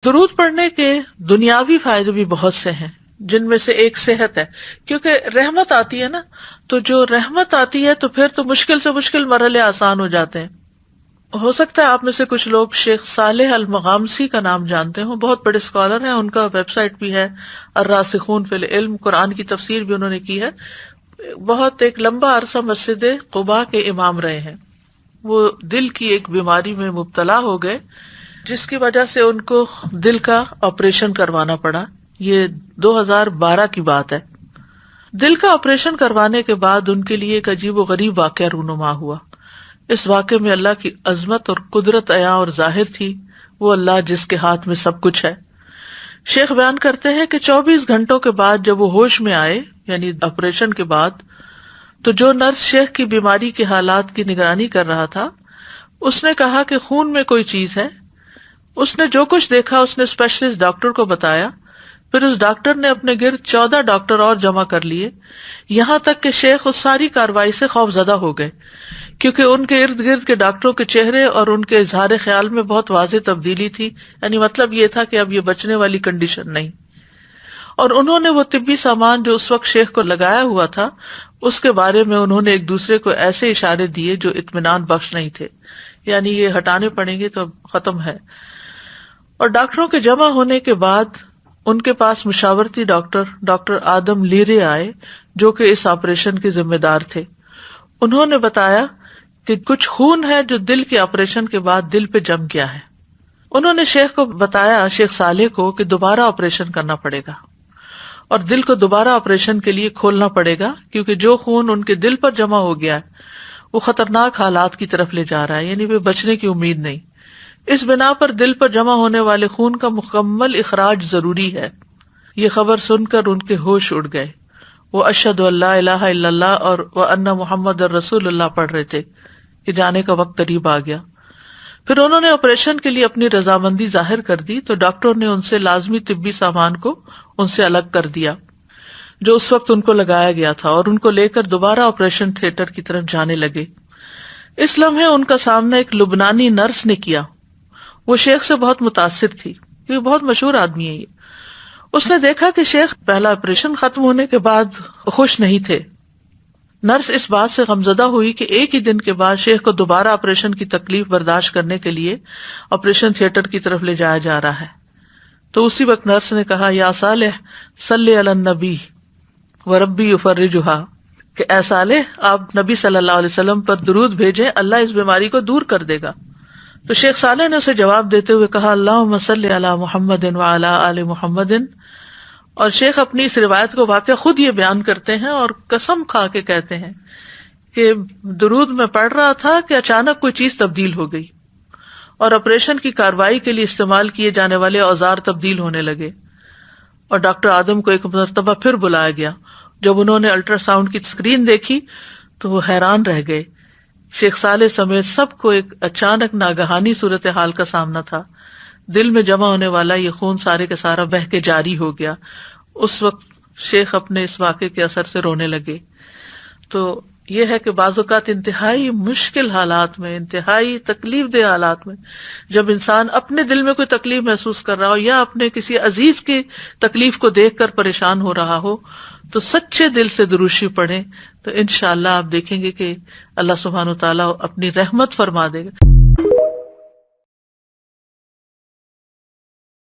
درود پڑھنے کے دنیاوی فائدے بھی بہت سے ہیں، جن میں سے ایک صحت ہے، کیونکہ رحمت آتی ہے نا، تو جو رحمت آتی ہے تو پھر تو مشکل سے مشکل مرحلے آسان ہو جاتے ہیں۔ ہو سکتا ہے آپ میں سے کچھ لوگ شیخ صالح المغامسی کا نام جانتے ہوں، بہت بڑے اسکالر ہیں، ان کا ویب سائٹ بھی ہے الراسخون فی العلم، قرآن کی تفسیر بھی انہوں نے کی ہے۔ بہت ایک لمبا عرصہ مسجد قباء کے امام رہے ہیں۔ وہ دل کی ایک بیماری میں مبتلا ہو گئے، جس کی وجہ سے ان کو دل کا آپریشن کروانا پڑا۔ یہ 2012 کی بات ہے۔ دل کا آپریشن کروانے کے بعد ان کے لیے ایک عجیب و غریب واقعہ رونما ہوا۔ اس واقعے میں اللہ کی عظمت اور قدرت عیاں اور ظاہر تھی، وہ اللہ جس کے ہاتھ میں سب کچھ ہے۔ شیخ بیان کرتے ہیں کہ 24 گھنٹوں کے بعد جب وہ ہوش میں آئے، یعنی آپریشن کے بعد، تو جو نرس شیخ کی بیماری کے حالات کی نگرانی کر رہا تھا، اس نے کہا کہ خون میں کوئی چیز ہے۔ اس نے جو کچھ دیکھا اس نے اسپیشلسٹ ڈاکٹر کو بتایا۔ پھر اس ڈاکٹر نے اپنے گرد 14 ڈاکٹر اور جمع کر لیے، یہاں تک کہ شیخ اس ساری کارروائی سے خوف زدہ ہو گئے، کیونکہ ان کے ارد گرد کے ڈاکٹروں کے چہرے اور ان کے اظہار خیال میں بہت واضح تبدیلی تھی۔ یعنی مطلب یہ تھا کہ اب یہ بچنے والی کنڈیشن نہیں۔ اور انہوں نے وہ طبی سامان جو اس وقت شیخ کو لگایا ہوا تھا، اس کے بارے میں انہوں نے ایک دوسرے کو ایسے اشارے دیے جو اطمینان بخش نہیں تھے، یعنی یہ ہٹانے پڑیں گے تو اب ختم ہے۔ اور ڈاکٹروں کے جمع ہونے کے بعد ان کے پاس مشاورتی ڈاکٹر آدم لیرے آئے، جو کہ اس آپریشن کے ذمہ دار تھے۔ انہوں نے بتایا کہ کچھ خون ہے جو دل کے آپریشن کے بعد دل پہ جم گیا ہے۔ انہوں نے شیخ کو بتایا، شیخ صالح کو، کہ دوبارہ آپریشن کرنا پڑے گا اور دل کو دوبارہ آپریشن کے لیے کھولنا پڑے گا، کیونکہ جو خون ان کے دل پر جمع ہو گیا ہے وہ خطرناک حالات کی طرف لے جا رہا ہے، یعنی وہ بچنے کی امید نہیں۔ اس بنا پر دل پر جمع ہونے والے خون کا مکمل اخراج ضروری ہے۔ یہ خبر سن کر ان کے ہوش اڑ گئے۔ وہ اشہد ان لا الہ الا اللہ اور وان محمد رسول اللہ پڑھ رہے تھے کہ جانے کا وقت قریب آ گیا۔ پھر انہوں نے آپریشن کے لیے اپنی رضامندی ظاہر کر دی تو ڈاکٹروں نے ان سے لازمی طبی سامان کو ان سے الگ کر دیا جو اس وقت ان کو لگایا گیا تھا، اور ان کو لے کر دوبارہ آپریشن تھیٹر کی طرف جانے لگے۔ اس لمحے ان کا سامنا ایک لبنانی نرس نے کیا۔ وہ شیخ سے بہت متاثر تھی، یہ بہت مشہور آدمی ہے۔ اس نے دیکھا کہ شیخ پہلا آپریشن ختم ہونے کے بعد خوش نہیں تھے۔ نرس اس بات سے غمزدہ ہوئی کہ ایک ہی دن کے بعد شیخ کو دوبارہ آپریشن کی تکلیف برداشت کرنے کے لیے آپریشن تھیٹر کی طرف لے جایا جا رہا ہے۔ تو اسی وقت نرس نے کہا، یا صالح صلی علی النبی وربی یفرجھا، کہ اے صالح آپ نبی صلی اللہ علیہ وسلم پر درود بھیجیں، اللہ اس بیماری کو دور کر دے گا۔ تو شیخ صالح نے اسے جواب دیتے ہوئے کہا، اللہم صلی علی محمد وعلی آل محمد۔ اور شیخ اپنی اس روایت کو واقعہ خود یہ بیان کرتے ہیں اور قسم کھا کے کہتے ہیں کہ درود میں پڑھ رہا تھا کہ اچانک کوئی چیز تبدیل ہو گئی اور آپریشن کی کاروائی کے لیے استعمال کیے جانے والے اوزار تبدیل ہونے لگے، اور ڈاکٹر آدم کو ایک مرتبہ پھر بلایا گیا۔ جب انہوں نے الٹرا ساؤنڈ کی اسکرین دیکھی تو وہ حیران رہ گئے۔ شیخ صالح سمیت سب کو ایک اچانک ناگہانی صورتحال کا سامنا تھا۔ دل میں جمع ہونے والا یہ خون سارے کا سارا بہہ کے جاری ہو گیا۔ اس وقت شیخ اپنے اس واقعے کے اثر سے رونے لگے۔ تو یہ ہے کہ بعض اوقات انتہائی مشکل حالات میں، انتہائی تکلیف دہ حالات میں، جب انسان اپنے دل میں کوئی تکلیف محسوس کر رہا ہو یا اپنے کسی عزیز کی تکلیف کو دیکھ کر پریشان ہو رہا ہو، تو سچے دل سے دروشی پڑھیں، تو انشاءاللہ آپ دیکھیں گے کہ اللہ سبحانہ وتعالیٰ اپنی رحمت فرما دے گا۔